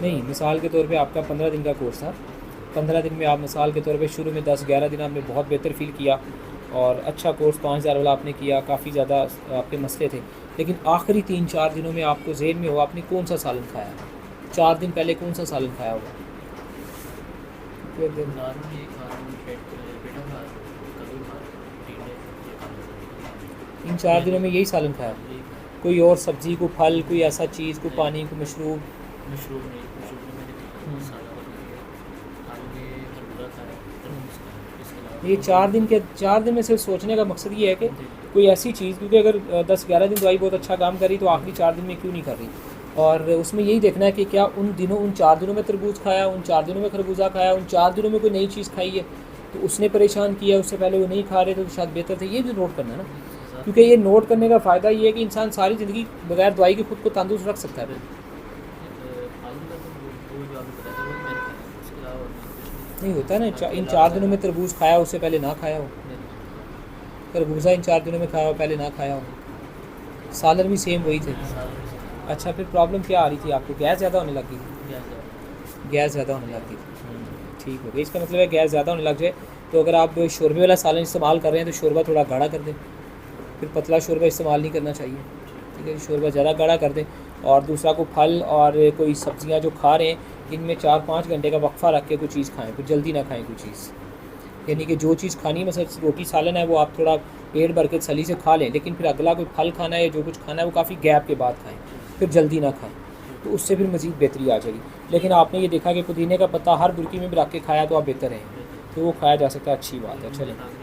नहीं, मिसाल के तौर पे आपका 15 दिन का कोर्स था। 15 दिन में आप मिसाल के तौर पे शुरू में 10-11 दिन आपने बहुत बेहतर फ़ील किया और अच्छा कोर्स 5000 वाला आपने किया, काफ़ी ज़्यादा आपके मसले थे। लेकिन आखिरी 3-4 दिनों में आपको ज़हन में हो आपने कौन सा सालन खाया, 4 दिन पहले कौन सा सालन खाया होगा? फिर दिन नॉर्मल ये खा रहा हूँ, पेठा खा रहा हूँ, कद्दू खा रहा हूँ, टिंडे ये खा रहा हूँ। इन 4 दिनों में यही सालन खाया? यही खाया। कोई और सब्ज़ी, कोई फल, कोई ऐसा चीज़, कोई पानी, कोई मशरूब? मशरूम नहीं, मशरूम तो मैंने खाया, सादा वाला खाया। हाल में खरबूजा खाया, तरबूज खाया, इसके अलावा ये फ्रूट 4 नहीं दिन के 4 दिन में सिर्फ सोचने का मकसद ये है कि जी। कोई ऐसी चीज़, क्योंकि अगर 10-11 दिन दवाई बहुत अच्छा काम कर रही तो आखिरी 4 दिन में क्यों नहीं कर रही। और उसमें यही देखना है कि क्या उन दिनों, उन 4 दिनों में तरबूज खाया, उन 4 दिनों में खरबूजा खाया, उन 4 दिनों में कोई नई चीज़ खाई है तो उसने परेशान किया, उससे पहले वो नहीं खा रहे तो शायद बेहतर थे। ये भी नोट करना है ना, ज़्यादा क्योंकि ये नोट करने का फ़ायदा ये है कि इंसान सारी ज़िंदगी बगैर दवाई के खुद को तंदुरुस्त रख सकता है। आलू का तो वो जो आपने बताया था वही मैंने खाया, उसके अलावा और मैंने कुछ नहीं नहीं खाया। होता है ना, बाकी इन अलावा 4 दिनों में तरबूज खाया, उससे पहले ना खाया हो, मैंने नहीं खाया। खरबूजा इन 4 दिनों में खाया हो, पहले ना खाया हो, सालन भी सेम वही थे। सालन भी सेम। अच्छा, फिर प्रॉब्लम क्या आ रही थी आपको? गैस ज़्यादा होने लगी थी? प्याज ज़्यादा। गैस ज़्यादा होने लगी थी, ठीक हो गया। इसका मतलब है गैस ज़्यादा होने लग जाए तो अगर आप शोरबे वाला सालन इस्तेमाल कर रहे हैं तो शोरबा थोड़ा गाढ़ा कर दें, फिर पतला शोरबा इस्तेमाल नहीं करना चाहिए, ठीक है। शोरबा ज़्यादा गाढ़ा कर दें। और दूसरा, को फल और कोई सब्ज़ियाँ जो खा रहे हैं इनमें 4-5 घंटे का वक्फ़ा रख के कोई चीज़ खाएँ, कुछ जल्दी ना खाएँ कोई चीज़। यानी कि जो चीज़ खानी है, मतलब रोटी सालन है, वो आप थोड़ा पेट भर के तसल्ली से खा लें, लेकिन फिर अगला कोई फल खाना है या जो कुछ खाना है वो काफ़ी गैप के बाद खाएँ, फिर जल्दी ना खाएँ, तो उससे फिर मज़ीद बेहतरी आ जाएगी। लेकिन आपने ये देखा कि पुदीने का पत्ता हर बुरकी में भी रख के खाया तो आप बेहतर हैं, तो वो खाया जा सकता है, अच्छी बात है। चलें।